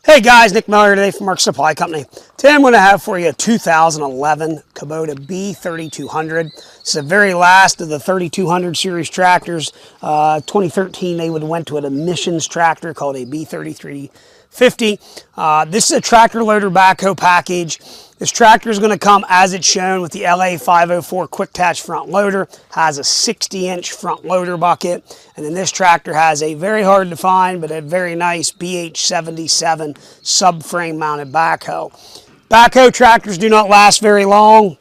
Hey guys, Nick Miller today from Mark Supply Company. Today I'm going to have for you a 2011 Kubota B3200. It's the very last of the 3200 series tractors. 2013 they went to an emissions tractor called a B3250. This is a tractor loader backhoe package. This tractor is going to come as it's shown with the LA 504 quick attach front loader, has a 60-inch front loader bucket, and then this tractor has a very hard to find but a very nice BH77 subframe mounted backhoe. Backhoe tractors do not last very long.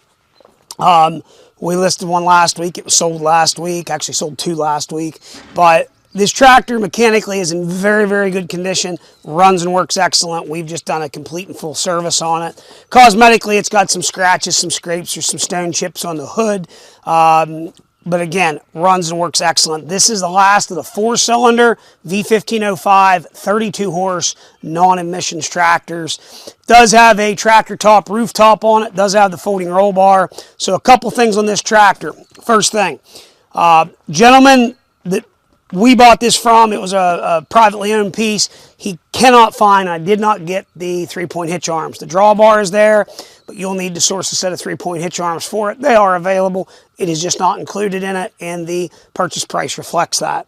We listed one last week. It was sold last week. Actually sold two last week. But this tractor mechanically is in very, very good condition. Runs and works excellent. We've just done a complete and full service on it. Cosmetically, it's got some scratches, some scrapes, or some stone chips on the hood. But again, runs and works excellent. This is the last of the 4-cylinder V1505 32 horse non-emissions tractors. Does have a tractor top rooftop on it. Does have the folding roll bar. So a couple things on this tractor. First thing, gentleman that we bought this from, it was a privately owned piece. He cannot find, I did not get the 3-point hitch arms. The drawbar is there, but you'll need to source a set of 3-point hitch arms for it. They are available. It is just not included in it, and the purchase price reflects that.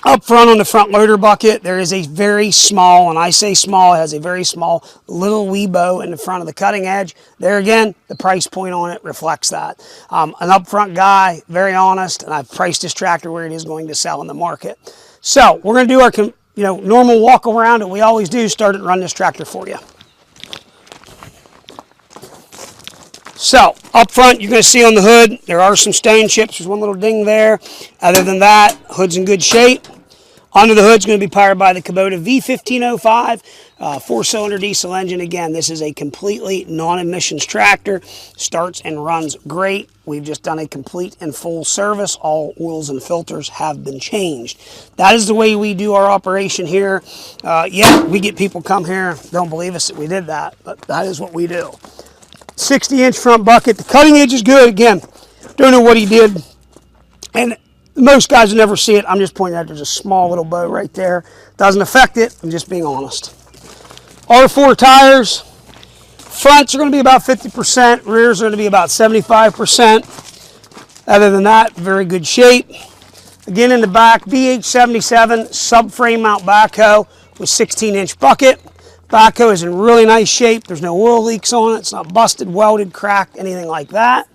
Up front on the front loader bucket, there is a very small, and I say small, it has a very small little wee bow in the front of the cutting edge. There again, the price point on it reflects that. An upfront guy, very honest, and I've priced this tractor where it is going to sell in the market. So we're going to do our normal walk around, and we always do start and run this tractor for you. So, up front, you're going to see on the hood, there are some stone chips. There's one little ding there. Other than that, hood's in good shape. Under the hood's going to be powered by the Kubota V1505, 4-cylinder diesel engine. Again, this is a completely non-emissions tractor. Starts and runs great. We've just done a complete and full service. All oils and filters have been changed. That is the way we do our operation here. Yeah, we get people come here, don't believe us that we did that, but that is what we do. 60-inch front bucket. The cutting edge is good. Again, don't know what he did. And most guys will never see it. I'm just pointing out there's a small little bow right there. Doesn't affect it. I'm just being honest. R4 tires. Fronts are going to be about 50%. Rears are going to be about 75%. Other than that, very good shape. Again, in the back, BH77 subframe mount backhoe with 16-inch bucket. Backhoe is in really nice shape. There's no oil leaks on it. It's not busted, welded, cracked, anything like that.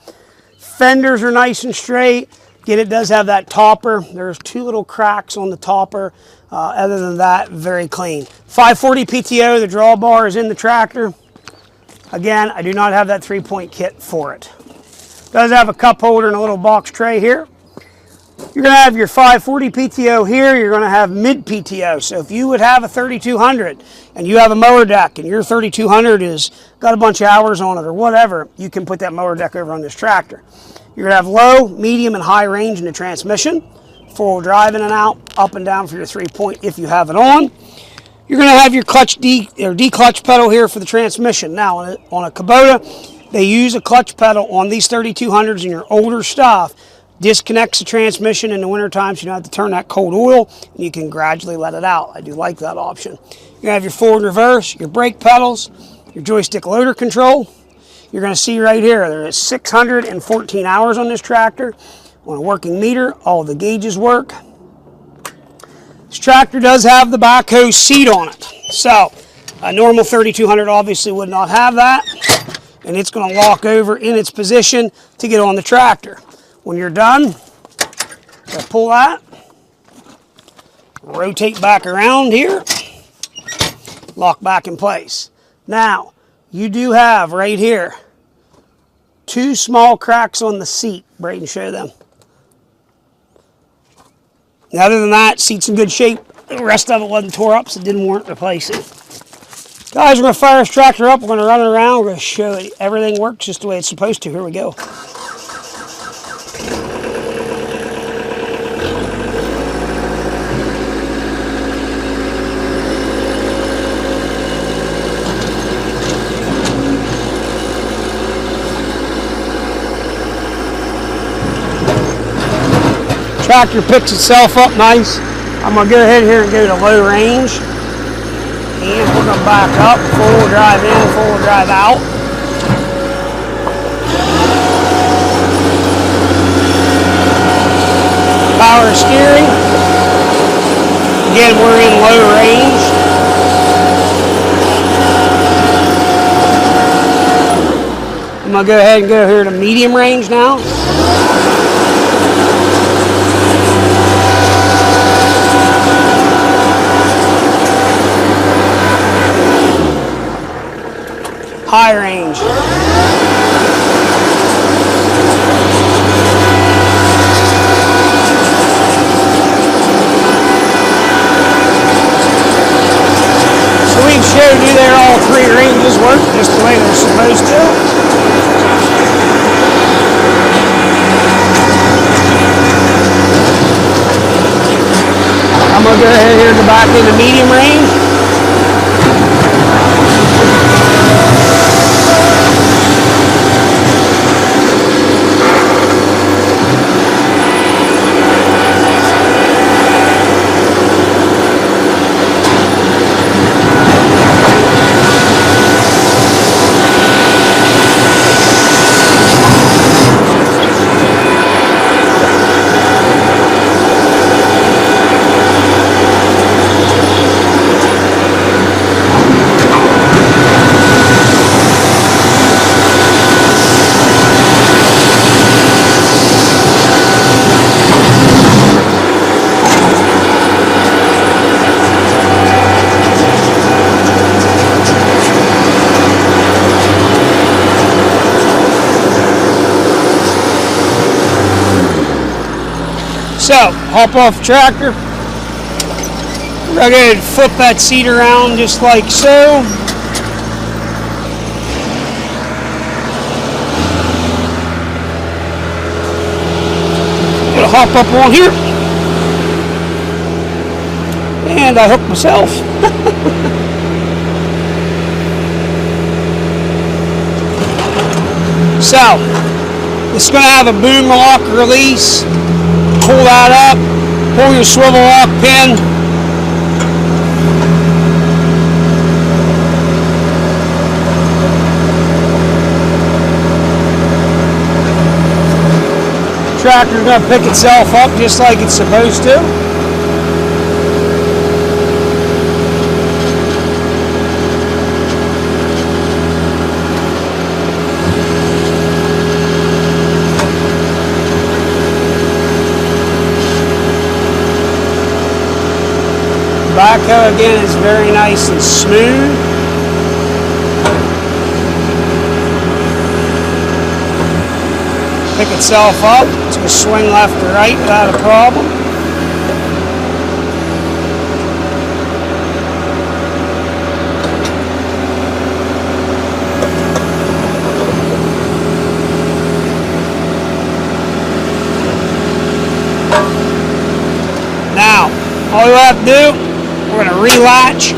Fenders are nice and straight. Again, it does have that topper. There's two little cracks on the topper. Other than that, very clean. 540 PTO, the drawbar is in the tractor. Again, I do not have that 3-point kit for it. It does have a cup holder and a little box tray here. You're going to have your 540 PTO here. You're going to have mid PTO. So if you would have a 3200 and you have a mower deck and your 3200 is got a bunch of hours on it or whatever, you can put that mower deck over on this tractor. You're going to have low, medium, and high range in the transmission. 4-wheel drive in and out, up and down for your 3-point if you have it on. You're going to have your clutch D-clutch pedal here for the transmission. Now on a Kubota, they use a clutch pedal on these 3200s and your older stuff. Disconnects the transmission in the wintertime, so you don't have to turn that cold oil, and you can gradually let it out. I do like that option. You have your forward and reverse, your brake pedals, your joystick loader control. You're going to see right here, there is 614 hours on this tractor. On a working meter, all the gauges work. This tractor does have the backhoe seat on it. So, a normal 3200 obviously would not have that, and it's going to lock over in its position to get on the tractor. When you're done, pull that, rotate back around here, lock back in place. Now, you do have right here 2 small cracks on the seat. Braden, show them. Now, other than that, seat's in good shape. The rest of it wasn't tore up, so it didn't warrant replacing. Guys, we're going to fire this tractor up. We're going to run it around. We're going to show you everything works just the way it's supposed to. Here we go. Tractor picks itself up nice. I'm going to go ahead here and go to low range. And we're going to back up, four-wheel drive in, four-wheel drive out. Power steering. Again, we're in low range. I'm going to go ahead and go here to medium range now. High range. So we've showed you there all three ranges work just the way they're supposed to. I'm going to go ahead here and go back into medium range. So, hop off the tractor. We're going to flip that seat around just like so. Gonna hop up on here. And I hooked myself. So, it's going to have a boom lock release. Pull that up, pull your swivel lock pin. Tractor's going to pick itself up just like it's supposed to. Backhoe again is very nice and smooth. Pick itself up. It's going to swing left or right without a problem. Now, all you have to do, we're going to relatch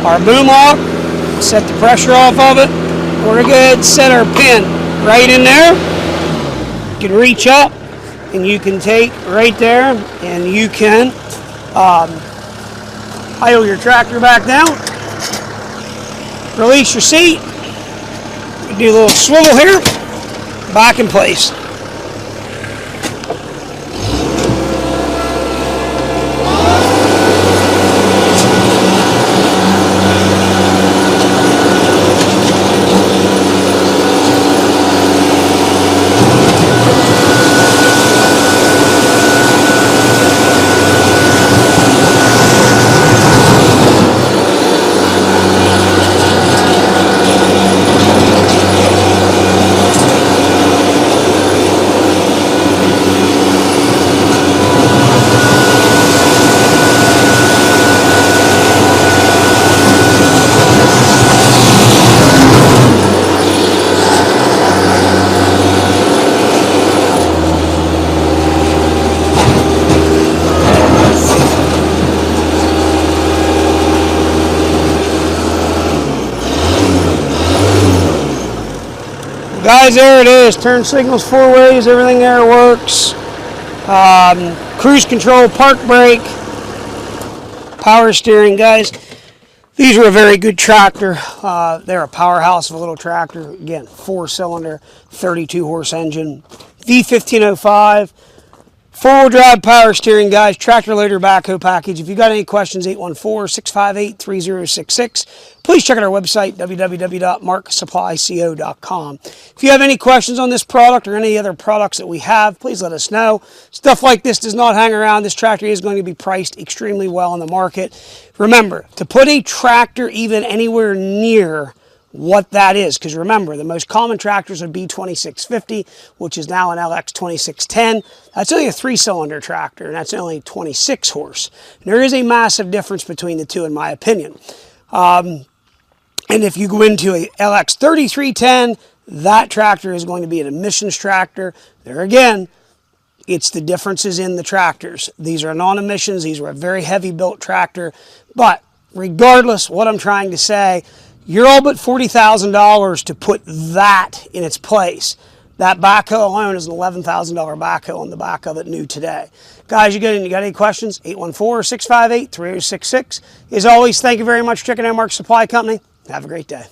our boom lock, set the pressure off of it. We're going to go ahead and set our pin right in there. You can reach up and you can take right there and you can idle your tractor back down. Release your seat. You do a little swivel here, back in place. Guys, there it is. Turn signals 4 ways. Everything there works. Cruise control, park brake, power steering. Guys, These are a very good tractor. They're a powerhouse of a little tractor. Again, 4-cylinder, 32-horse engine, V1505. Four-wheel drive power steering, guys. Tractor loader backhoe package. If you got any questions, 814-658-3066. Please check out our website, www.marksupplyco.com. If you have any questions on this product or any other products that we have, please let us know. Stuff like this does not hang around. This tractor is going to be priced extremely well in the market. Remember, to put a tractor even anywhere near what that is, because remember, the most common tractors are B2650, which is now an LX2610. That's only a 3-cylinder tractor, and that's only 26 horse. And there is a massive difference between the two, in my opinion. And if you go into a LX3310, that tractor is going to be an emissions tractor. There again, it's the differences in the tractors. These are non-emissions. These are a very heavy built tractor. But regardless, what I'm trying to say, you're all but $40,000 to put that in its place. That backhoe alone is an $11,000 backhoe on the back of it, new today. Guys, you got any questions? 814-658-3066. As always, thank you very much for checking out Mark Supply Company. Have a great day.